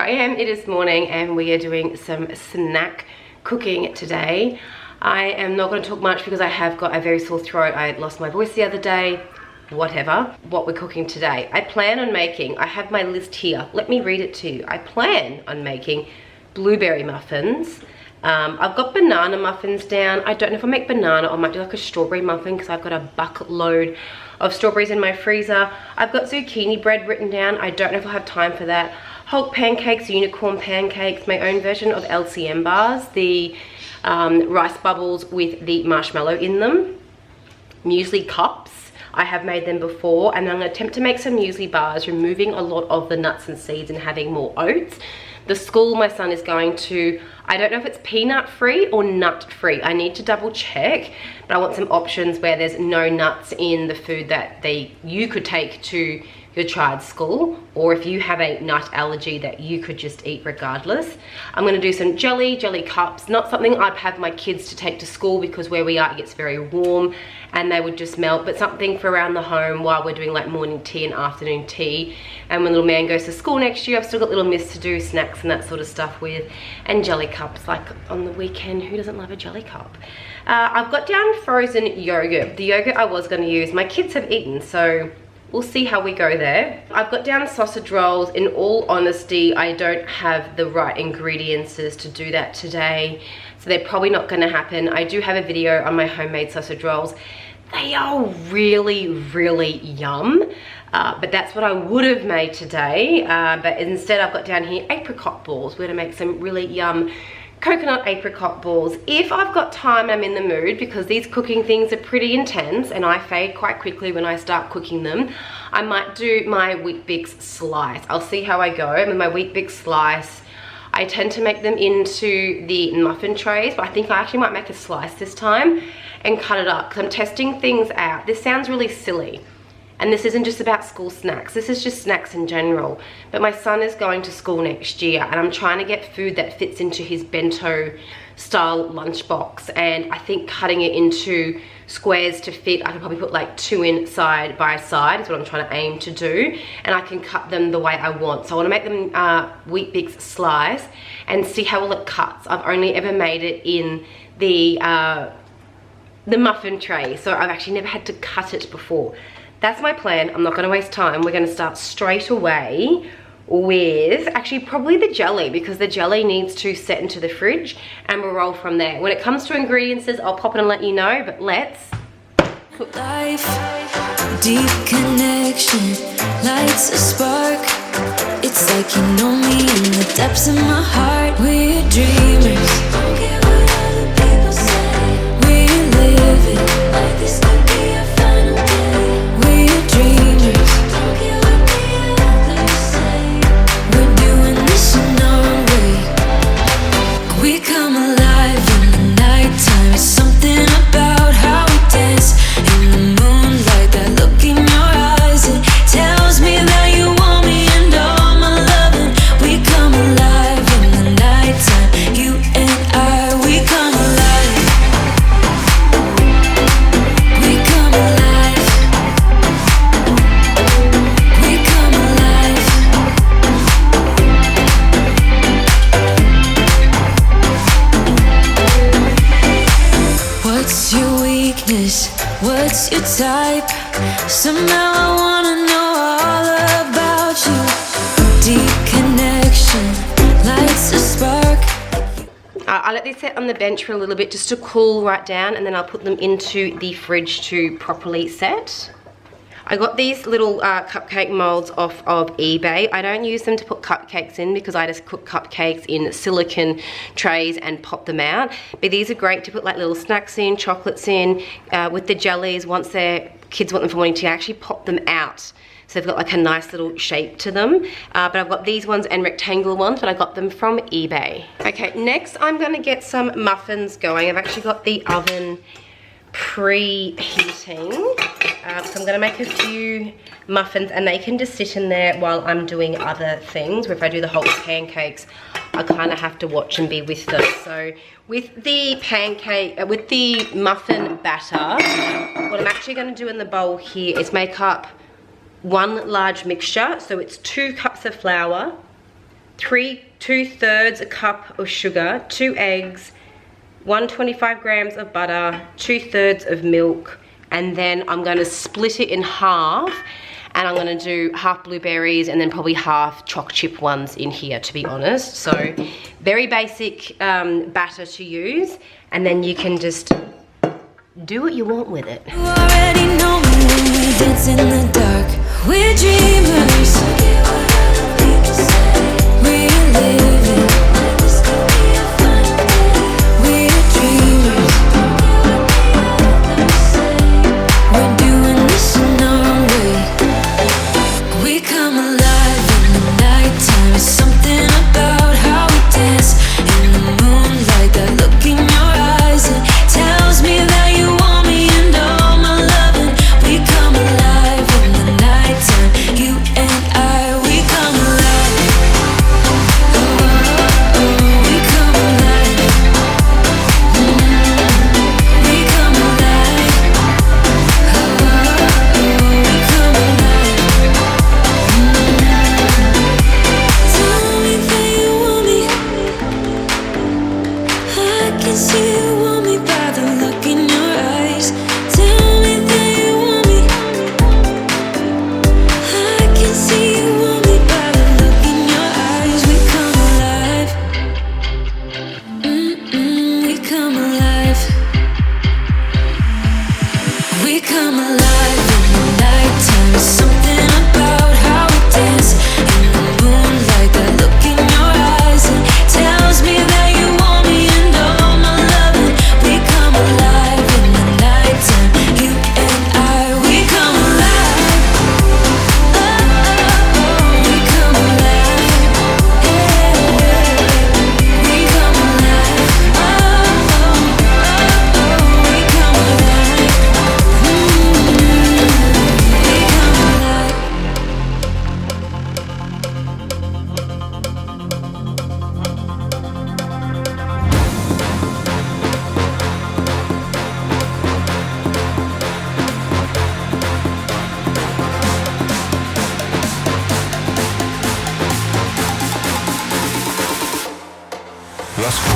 I am. It is morning and we are doing some snack cooking today. I am not going to talk much because I have got a very sore throat. I lost my voice the other day. Whatever. What we're cooking today. I plan on making, I have my list here. Let me read it to you. I plan on making blueberry muffins. I've got banana muffins down. I don't know if I'll make banana or I might do like a strawberry muffin because I've got a bucket load of strawberries in my freezer. I've got zucchini bread written down. I don't know if I'll have time for that. Hulk pancakes, unicorn pancakes, my own version of LCM bars, the rice bubbles with the marshmallow in them. Muesli cups. I have made them before, and I'm going to attempt to make some muesli bars, removing a lot of the nuts and seeds and having more oats. The school my son is going to, I don't know if it's peanut free or nut free. I need to double check, but I want some options where there's no nuts in the food that you could take to your child's school, or if you have a nut allergy that you could just eat regardless. I'm going to do some jelly cups, not something I'd have my kids to take to school because where we are it gets very warm and they would just melt, but something for around the home while we're doing like morning tea and afternoon tea. And when little man goes to school next year, I've still got little miss to do snacks and that sort of stuff with, and jelly cups like on the weekend. Who doesn't love a jelly cup? I've got down frozen yogurt. The yogurt I was going to use, my kids have eaten, so we'll see how we go there. I've got down sausage rolls. In all honesty, I don't have the right ingredients to do that today, so they're probably not gonna happen. I do have a video on my homemade sausage rolls. They are really, really yum, but that's what I would have made today. But instead I've got down here apricot balls. We're gonna make some really yum coconut apricot balls. If I've got time, I'm in the mood, because these cooking things are pretty intense and I fade quite quickly when I start cooking them, I might do my Weet-Bix slice. I'll see how I go. With my Weet-Bix slice, I tend to make them into the muffin trays, but I think I actually might make a slice this time and cut it up because I'm testing things out. This sounds really silly, and this isn't just about school snacks, this is just snacks in general. But my son is going to school next year and I'm trying to get food that fits into his bento style lunchbox, and I think cutting it into squares to fit, I could probably put like 2 in side by side is what I'm trying to aim to do, and I can cut them the way I want. So I want to make them Weet-Bix slice and see how well it cuts. I've only ever made it in the muffin tray, so I've actually never had to cut it before. That's my plan. I'm not going to waste time. We're going to start straight away with actually probably the jelly, because the jelly needs to set into the fridge and we'll roll from there. When it comes to ingredients, I'll pop it and let you know, but let's life, deep connection lights a spark. It's like you know me in the depths of my heart. We're dreamers, don't care what other people say. We live it like this could be our final day. We're dreamers, don't care what the others say. We're doing this in our way. We come alive in the nighttime. It's something about how we dance in the moonlight. That look in your eyes, it tells me that you want me and all my loving. We come alive in the nighttime. You and I, we come alive. We come alive. We come alive. What's your weakness? What's your type? Somehow I wanna know all about you. Deep connection lights a spark. I'll let these sit on the bench for a little bit just to cool right down, and then I'll put them into the fridge to properly set. I got these little cupcake molds off of eBay. I don't use them to put cupcakes in because I just cook cupcakes in silicone trays and pop them out. But these are great to put like little snacks in, chocolates in, with the jellies. Once their kids want them for morning tea, I actually pop them out. So they've got like a nice little shape to them. But I've got these ones and rectangular ones, but I got them from eBay. Okay, next I'm gonna get some muffins going. I've actually got the oven preheating. So I'm gonna make a few muffins and they can just sit in there while I'm doing other things. Or if I do the whole pancakes, I kind of have to watch and be with them. So with the with the muffin batter, what I'm actually gonna do in the bowl here is make up one large mixture. So it's 2 cups of flour, 2/3 a cup of sugar, 2 eggs, 125 grams of butter, 2/3 of milk, and then I'm going to split it in half, and I'm going to do half blueberries and then probably half choc chip ones in here, to be honest. So very basic batter to use, and then you can just do what you want with it. You already know me when we dance in the dark. We're dreamers. We're living. We're dreamers. We're doing this in our own way. We come alive in the nighttime. There's something about how we dance in the moonlight. That look in your eyes, it tells me that you want me and all my loving. We come alive in the nighttime. You and I, we come alive. Oh, oh, oh, we come alive. We come alive. Oh, oh, oh, we come alive. Tell me that you want me. I can see you want me by the look in your eyes. Tell me that you want me. I can see you want me by the look in your eyes. We come alive. We come alive. We come alive in the nighttime. There's something about how we dance in the moonlight. That look in your eyes, it tells me that you want me and all my loving. We come alive in the nighttime. You and I, we come alive. Oh, oh, oh, we come alive. Yeah, we come alive. Oh, oh, oh, oh, we come alive. Let's go.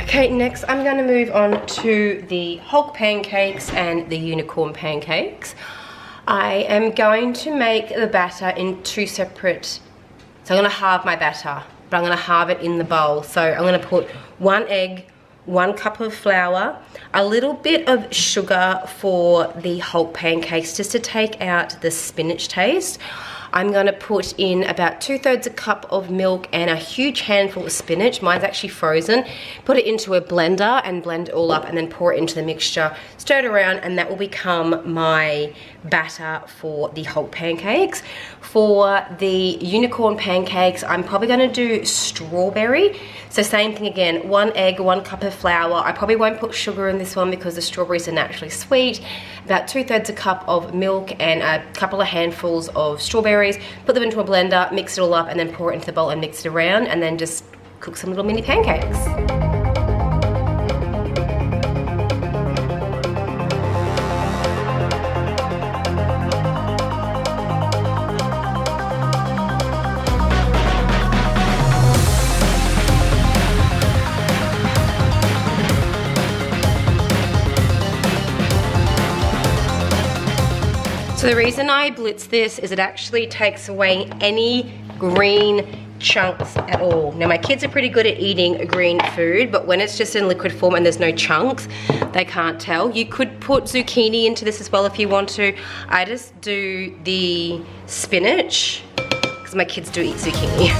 Okay, next I'm going to move on to the Hulk pancakes and the unicorn pancakes. I am going to make the batter in 2 separate, so I'm going to halve my batter, but I'm going to halve it in the bowl. So I'm going to put 1 egg, 1 cup of flour, a little bit of sugar for the Hulk pancakes just to take out the spinach taste. I'm going to put in about 2/3 a cup of milk and a huge handful of spinach. Mine's actually frozen. Put it into a blender and blend it all up, and then pour it into the mixture, stir it around, and that will become my batter for the Hulk pancakes. For the unicorn pancakes, I'm probably going to do strawberry. So same thing again, 1 egg, 1 cup of flour. I probably won't put sugar in this one because the strawberries are naturally sweet. About 2/3 a cup of milk and a couple of handfuls of strawberries. Put them into a blender, mix it all up, and then pour it into the bowl and mix it around, and then just cook some little mini pancakes. So the reason I blitz this is it actually takes away any green chunks at all. Now my kids are pretty good at eating green food, but when it's just in liquid form and there's no chunks, they can't tell. You could put zucchini into this as well if you want to. I just do the spinach because my kids do eat zucchini.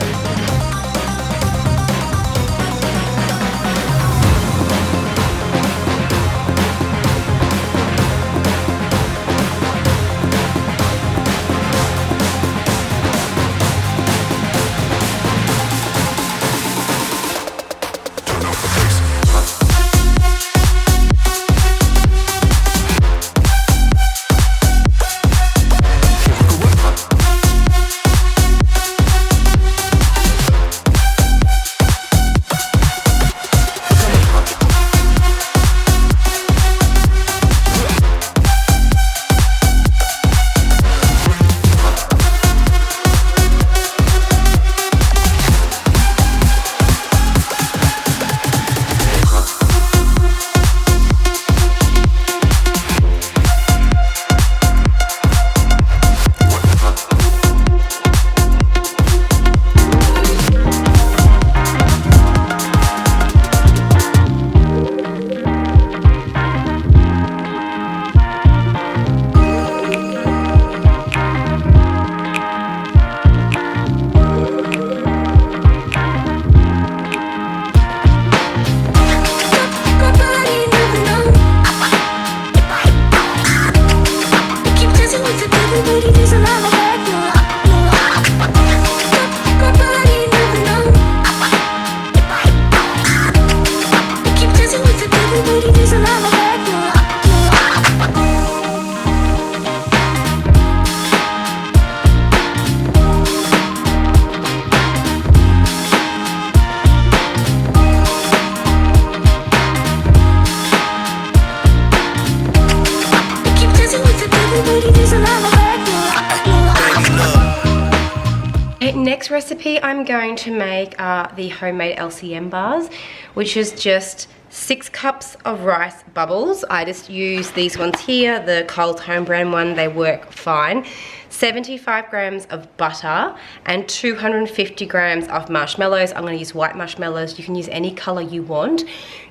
next recipe I'm going to make are the homemade LCM bars, which is just 6 cups of rice bubbles. I just use these ones here, the Coles home brand one, they work fine. 75 grams of butter and 250 grams of marshmallows. I'm going to use white marshmallows. You can use any color you want.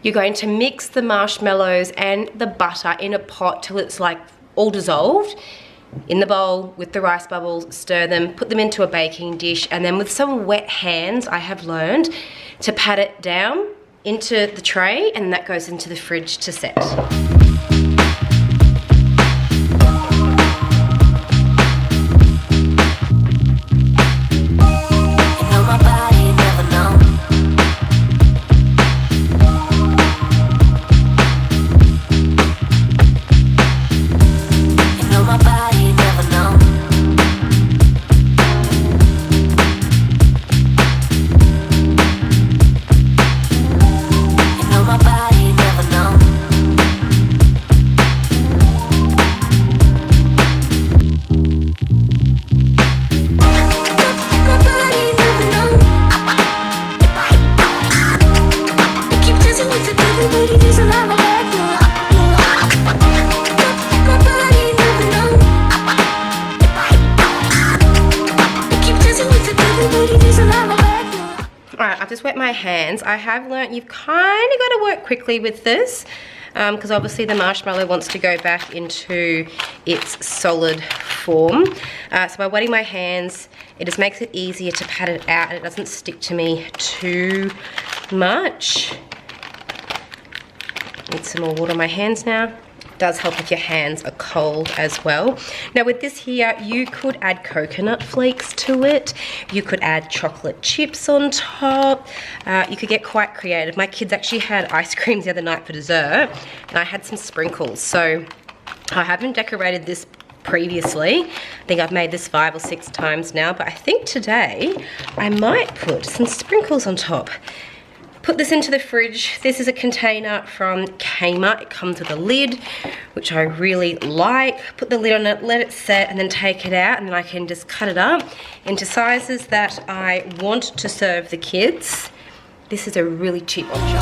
You're going to mix the marshmallows and the butter in a pot till it's like all dissolved in the bowl with the rice bubbles. Stir them, put them into a baking dish, and then with some wet hands, I have learned to pat it down into the tray, and that goes into the fridge to set. Alright, I've just wet my hands. I have learnt you've kind of got to work quickly with this because obviously the marshmallow wants to go back into its solid form. So by wetting my hands, it just makes it easier to pat it out and it doesn't stick to me too much. Need some more water on my hands now. Does help if your hands are cold as well. Now with this here, you could add coconut flakes to it. You could add chocolate chips on top. You could get quite creative. My kids actually had ice creams the other night for dessert, and I had some sprinkles. So I haven't decorated this previously. I think I've made this 5 or 6 times now, but I think today I might put some sprinkles on top. Put this into the fridge. This is a container from Kmart. It comes with a lid, which I really like. Put the lid on it, let it set, and then take it out, and then I can just cut it up into sizes that I want to serve the kids. This is a really cheap option.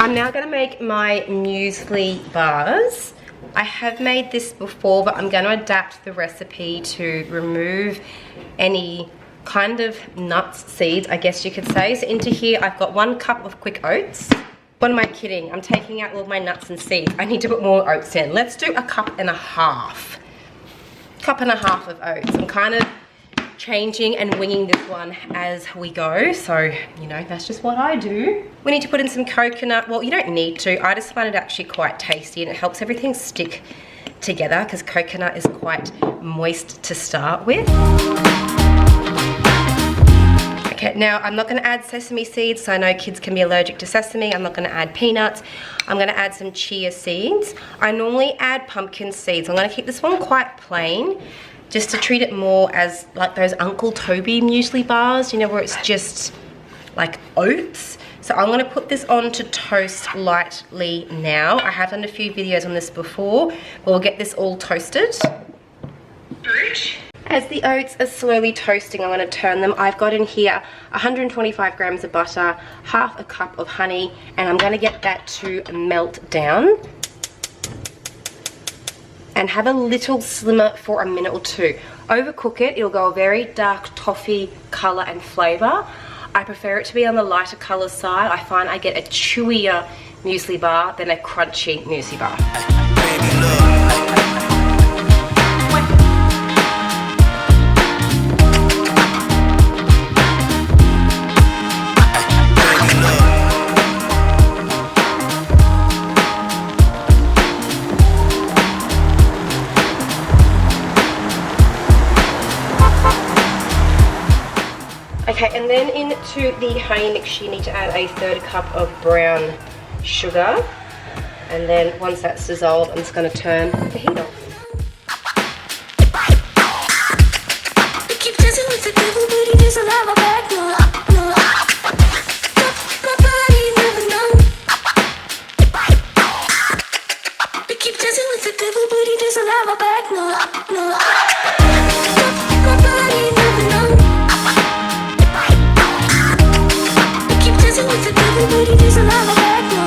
I'm now going to make my muesli bars. I have made this before, but I'm going to adapt the recipe to remove any kind of nuts, seeds, I guess you could say. So into here, I've got 1 cup of quick oats. What am I kidding? I'm taking out all my nuts and seeds. I need to put more oats in. Let's do 1.5 cups. 1.5 cups of oats. I'm kind of changing and winging this one as we go. So, you know, that's just what I do. We need to put in some coconut. Well, you don't need to. I just find it actually quite tasty and it helps everything stick together because coconut is quite moist to start with. Okay, now I'm not going to add sesame seeds, so I know kids can be allergic to sesame. I'm not going to add peanuts. I'm going to add some chia seeds. I normally add pumpkin seeds. I'm going to keep this one quite plain, just to treat it more as like those Uncle Toby muesli bars, you know, where it's just like oats. So I'm going to put this on to toast lightly now. I have done a few videos on this before, but we'll get this all toasted. As the oats are slowly toasting, I'm going to turn them. I've got in here 125 grams of butter, 1/2 cup of honey, and I'm going to get that to melt down. And have a little simmer for a minute or 2. Overcook it, it'll go a very dark toffee colour and flavour. I prefer it to be on the lighter colour side. I find I get a chewier muesli bar than a crunchy muesli bar. Okay, and then into the honey mix you need to add 1/3 cup of brown sugar. And then once that's dissolved, I'm just going to turn the heat off. Keep dancing with the devil, but he doesn't have a back, no. is alive, I bet you.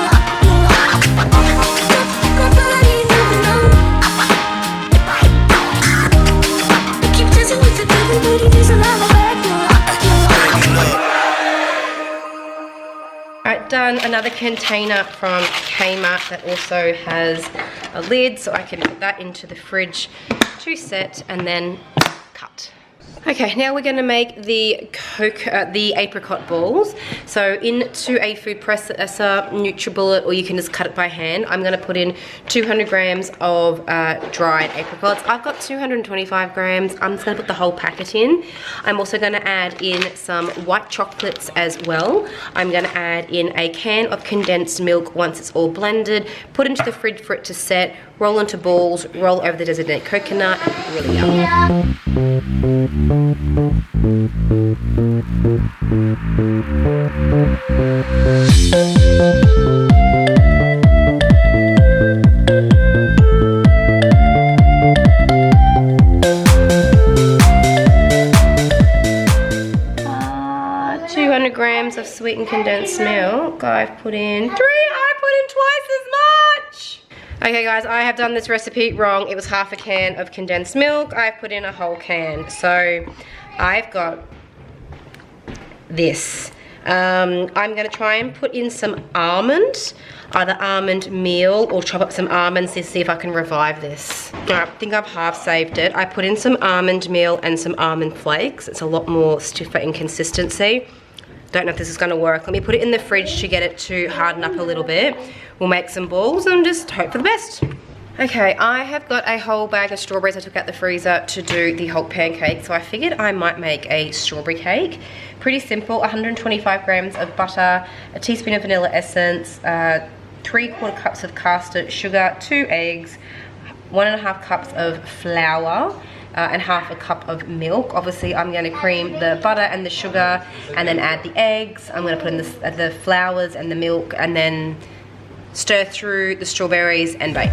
My body never know. I keep dancing with the devil, but it is alive, I bet you. Alright, done. Another container from Kmart that also has a lid, so I can put that into the fridge to set and then cut. Okay, now we're going to make the apricot balls. So into a food processor, NutriBullet, or you can just cut it by hand. I'm going to put in 200 grams of dried apricots. I've got 225 grams. I'm just going to put the whole packet in. I'm also going to add in some white chocolates as well. I'm going to add in a can of condensed milk once it's all blended. Put into the fridge for it to set. Roll into balls. Roll over the designated coconut. Really yum. 200 grams of sweetened condensed milk. I've put in twice as much. Okay guys, I have done this recipe wrong. It was half a can of condensed milk. I've put in a whole can. So I've got this. I'm going to try and put in some almond, either almond meal or chop up some almonds to see if I can revive this. I think I've half saved it. I put in some almond meal and some almond flakes. It's a lot more stiffer in consistency. Don't know if this is going to work. Let me put it in the fridge to get it to harden up a little bit. We'll make some balls and just hope for the best. Okay, I have got a whole bag of strawberries I took out the freezer to do the whole pancake, so I figured I might make a strawberry cake. Pretty simple, 125 grams of butter, a teaspoon of vanilla essence, 3/4 cups of caster sugar, 2 eggs, 1.5 cups of flour, and 1/2 cup of milk. Obviously, I'm going to cream the butter and the sugar and then add the eggs. I'm going to put in the flours and the milk and then stir through the strawberries and bake.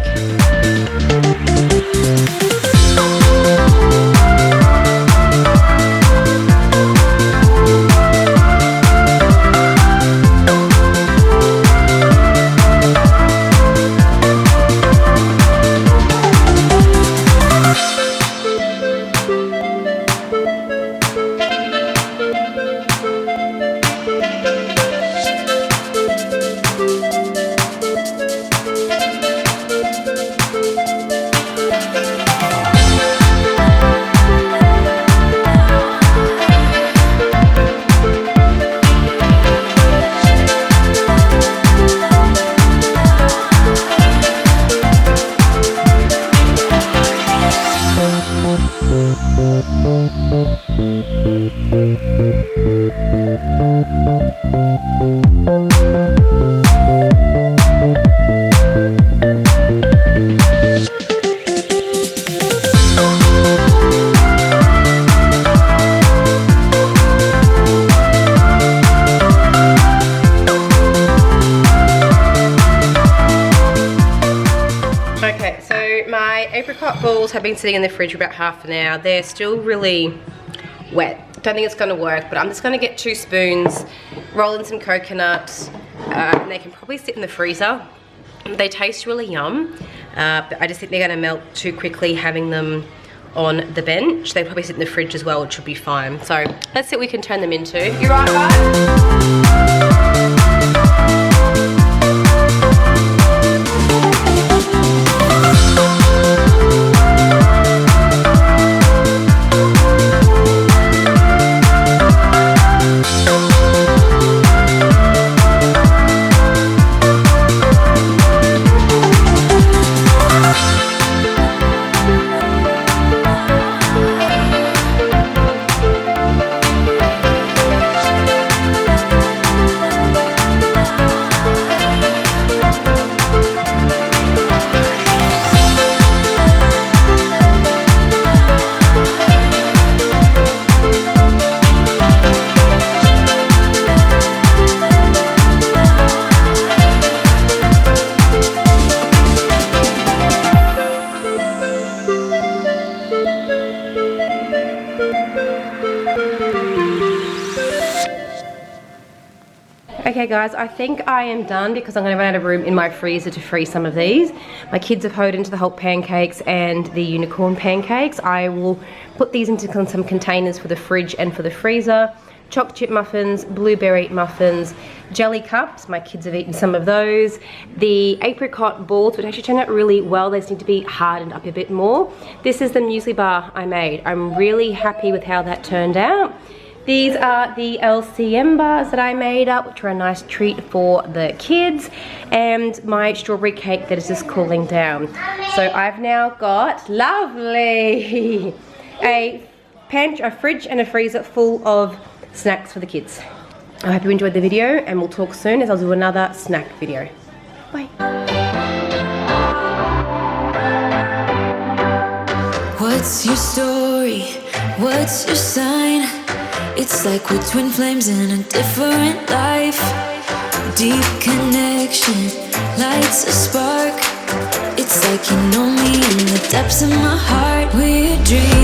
Okay, so my apricot balls have been sitting in the fridge for about half an hour. They're still really wet. Don't think it's going to work, but I'm just going to get 2 spoons, roll in some coconut, and they can probably sit in the freezer. They taste really yum, but I just think they're going to melt too quickly having them on the bench. They probably sit in the fridge as well, which should be fine. So let's see what we can turn them into. You right, guys? Okay guys, I think I am done because I'm going to run out of room in my freezer to freeze some of these. My kids have hoed into the Hulk pancakes and the unicorn pancakes. I will put these into some containers for the fridge and for the freezer. Chocolate chip muffins, blueberry muffins, jelly cups, my kids have eaten some of those. The apricot balls, which actually turned out really well, they just need to be hardened up a bit more. This is the muesli bar I made. I'm really happy with how that turned out. These are the LCM bars that I made up, which are a nice treat for the kids, and my strawberry cake that is just cooling down. So I've now got, lovely, a fridge and a freezer full of snacks for the kids. I hope you enjoyed the video, and we'll talk soon as I'll do another snack video. Bye. What's your story? What's your sign? It's like we're twin flames in a different life. Deep connection lights a spark. It's like you know me in the depths of my heart. We're dreaming.